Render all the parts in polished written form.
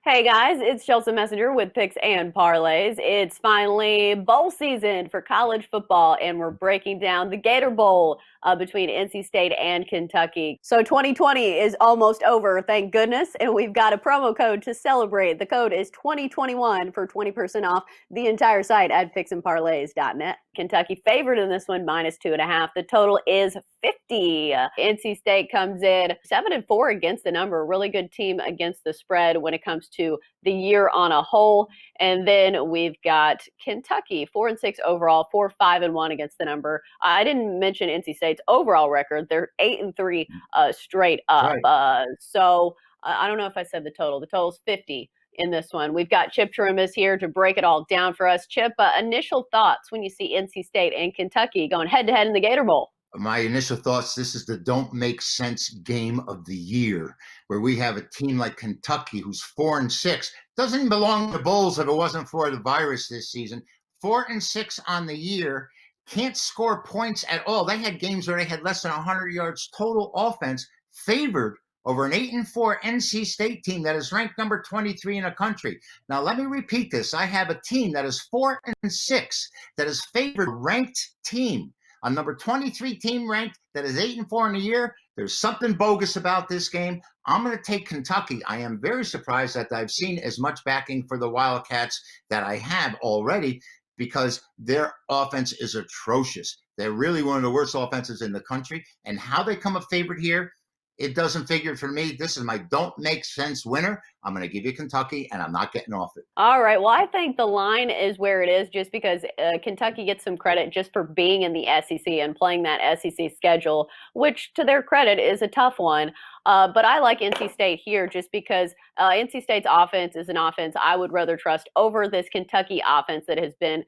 Hey guys, it's Chelsea Messenger with Picks and Parlays. It's finally bowl season for college football, and we're breaking down the Gator Bowl between NC State and Kentucky. So 2020 is almost over, thank goodness, and we've got a promo code to celebrate. The code is 2021 for 20% off the entire site at picksandparlays.net. Kentucky favored in this one, -2.5. The total is 50. NC State comes in 7-4 against the number. Really good team against the spread when it comes to the year on a whole. And then we've got Kentucky 4-6 overall, 4-5-1 against the number. I didn't mention NC State's overall record. They're 8-3 straight up. Right. So I don't know if I said the total. The total's 50 in this one. We've got Chip Chirimbes here to break it all down for us. Chip, initial thoughts when you see NC State and Kentucky going head to head in the Gator Bowl? My initial thoughts, this is the don't make sense game of the year, where we have a team like Kentucky who's 4-6. Doesn't even belong to the Bulls if it wasn't for the virus this season. 4-6 on the year, can't score points at all. They had games where they had less than 100 yards total offense, favored over an 8-4 NC State team that is ranked number 23 in the country. Now, let me repeat this. I have a team that is 4-6 that is favored ranked team. A number 23 team ranked that is 8-4 in the year. There's something bogus about this game. I'm going to take Kentucky. I am very surprised that I've seen as much backing for the Wildcats that I have already because their offense is atrocious. They're really one of the worst offenses in the country. And how they come a favorite here, it doesn't figure for me. This is my don't make sense winner. I'm going to give you Kentucky, and I'm not getting off it. All right. Well, I think the line is where it is just because Kentucky gets some credit just for being in the SEC and playing that SEC schedule, which to their credit is a tough one. But I like NC State here just because NC State's offense is an offense I would rather trust over this Kentucky offense that has been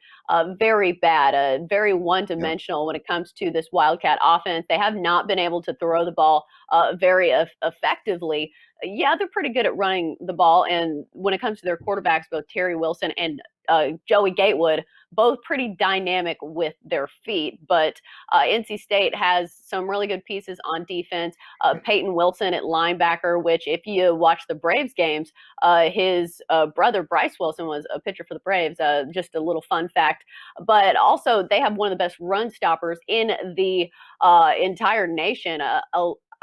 very bad, very one-dimensional when it comes to this Wildcat offense. They have not been able to throw the ball very effectively. Yeah, they're pretty good at running the ball. And when it comes to their quarterbacks, both Terry Wilson and Joey Gatewood, both pretty dynamic with their feet. But NC State has some really good pieces on defense. Peyton Wilson at linebacker, which if you watch the Braves games, his brother Bryce Wilson was a pitcher for the Braves. Just a little fun fact. But also, they have one of the best run stoppers in the entire nation.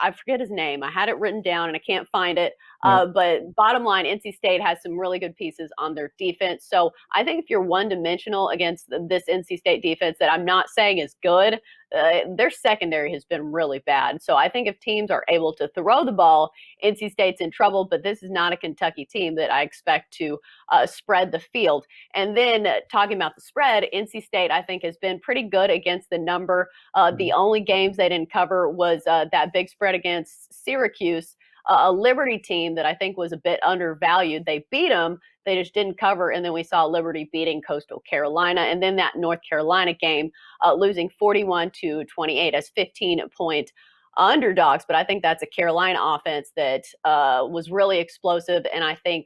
I forget his name. I had it written down and I can't find it. But bottom line, NC State has some really good pieces on their defense. So I think if you're one-dimensional against this NC State defense that I'm not saying is good, their secondary has been really bad. So I think if teams are able to throw the ball, NC State's in trouble. But this is not a Kentucky team that I expect to spread the field. And then talking about the spread, NC State I think has been pretty good against the number. The only games they didn't cover was that big spread against Syracuse, a Liberty team that I think was a bit undervalued. They beat them. They just didn't cover. And then we saw Liberty beating Coastal Carolina. And then that North Carolina game, losing 41-28 as 15-point underdogs. But I think that's a Carolina offense that was really explosive. And I think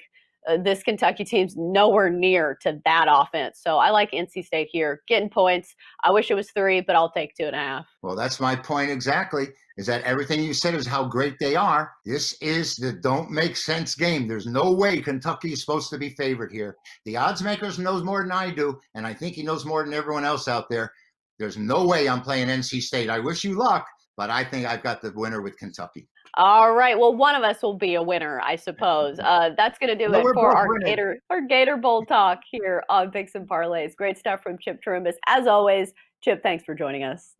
this Kentucky team's nowhere near to that offense. So I like NC State here, getting points. I wish it was 3, but I'll take 2.5. Well, that's my point exactly, is that everything you said is how great they are. This is the don't make sense game. There's no way Kentucky is supposed to be favored here. The odds makers knows more than I do, and I think he knows more than everyone else out there. There's no way I'm playing NC State. I wish you luck, but I think I've got the winner with Kentucky. All right. Well, one of us will be a winner, I suppose. That's going to do it for our Gator Bowl talk here on Picks and Parlays. Great stuff from Chip Chirimbes. As always, Chip, thanks for joining us.